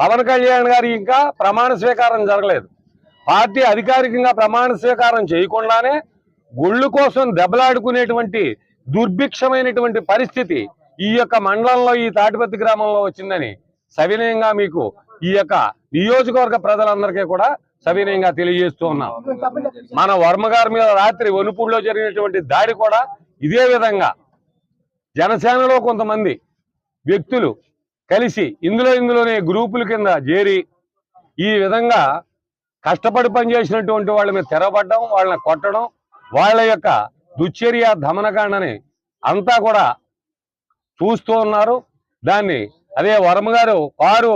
పవన్ కళ్యాణ్ గారి ఇంకా ప్రమాణ స్వీకారం జరగలేదు. పార్టీ అధికారికంగా ప్రమాణ స్వీకారం చేయకుండానే గుళ్ళు కోసం దెబ్బలాడుకునేటువంటి దుర్భిక్షమైనటువంటి పరిస్థితి ఈ యొక్క మండలంలో, ఈ తాటిపత్తి గ్రామంలో వచ్చిందని సవినయంగా మీకు ఈ యొక్క నియోజకవర్గ ప్రజలందరికీ కూడా సవినయంగా తెలియజేస్తూ ఉన్నాం. మన వర్మ గారి మీద రాత్రి వనుపూడిలో జరిగినటువంటి దాడి కూడా ఇదే విధంగా జనసేనలో కొంతమంది వ్యక్తులు కలిసి ఇందులోనే గ్రూపుల కింద చేరి ఈ విధంగా కష్టపడి పనిచేసినటువంటి వాళ్ళ మీద తెరబడ్డం, వాళ్ళని కొట్టడం, వాళ్ళ యొక్క దుశ్చర్య దమనకాండని అంతా కూడా చూస్తూ ఉన్నారు. దాన్ని అదే వర్మ గారు కారు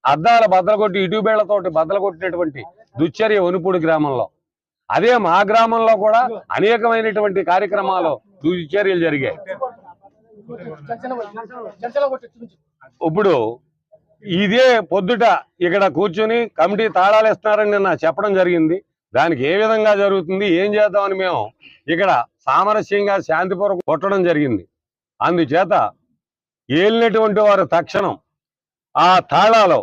అద్దాల బద్దలగొట్టి ఇటుబేళ్లతోటి బద్దలగొట్టినటువంటి దుశ్చర్య వనుపూడి గ్రామంలో, అదే మా గ్రామంలో కూడా అనేకమైనటువంటి కార్యక్రమాలు దుశ్చర్యలు జరిగాయి. ఇప్పుడు ఇదే పొద్దుట ఇక్కడ కూర్చొని కమిటీ తాళాలు ఇస్తున్నారని నిన్న చెప్పడం జరిగింది. దానికి ఏ విధంగా జరుగుతుంది, ఏం చేద్దామని మేము ఇక్కడ సామరస్యంగా శాంతిపూర్వకం కొట్టడం జరిగింది. అందుచేత ఏలినటువంటి వారు తక్షణం ఆ తాళాలు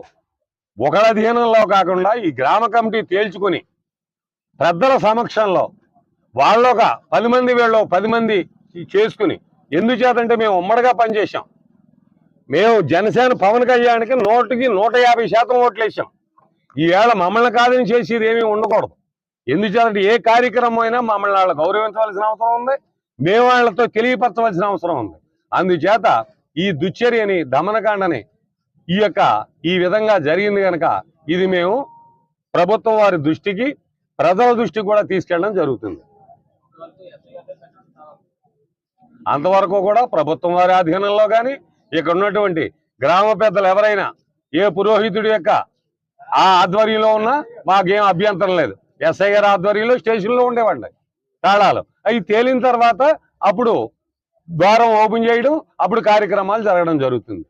ఒకళ్ళ అధీనంలో కాకుండా ఈ గ్రామ కమిటీ తేల్చుకుని పెద్దల సమక్షంలో వాళ్ళొక 10 మంది వీళ్ళు 10 మంది చేసుకుని, ఎందుచేతంటే మేము ఉమ్మడిగా పనిచేసాం. మేము జనసేన పవన్ కళ్యాణ్కి 100కి 150% ఓట్లు వేసాం. ఈవేళ మమ్మల్ని కాదని చేసేది ఏమీ ఉండకూడదు. ఎందుచేతంటే ఏ కార్యక్రమం అయినా మమ్మల్ని వాళ్ళు గౌరవించవలసిన అవసరం ఉంది, మేము వాళ్ళతో తెలియపరచవలసిన అవసరం ఉంది. అందుచేత ఈ దుశ్చర్యని దమనకాండని ఈ విధంగా జరిగింది కనుక ఇది మేము ప్రభుత్వం వారి దృష్టికి, ప్రజల దృష్టికి కూడా తీసుకెళ్ళడం జరుగుతుంది. అంతవరకు కూడా ప్రభుత్వం వారి అధీనంలో కానీ ఇక్కడ ఉన్నటువంటి గ్రామ పెద్దలు ఎవరైనా ఏ పురోహితుడి యొక్క ఆ ఆధ్వర్యంలో ఉన్నా మాకేం అభ్యంతరం లేదు. ఎస్ఐ గారి ఆధ్వర్యంలో స్టేషన్లో ఉండేవాడి తాళాలు అవి తేలిన తర్వాత అప్పుడు ద్వారం ఓపెన్ చేయడం, అప్పుడు కార్యక్రమాలు జరగడం జరుగుతుంది.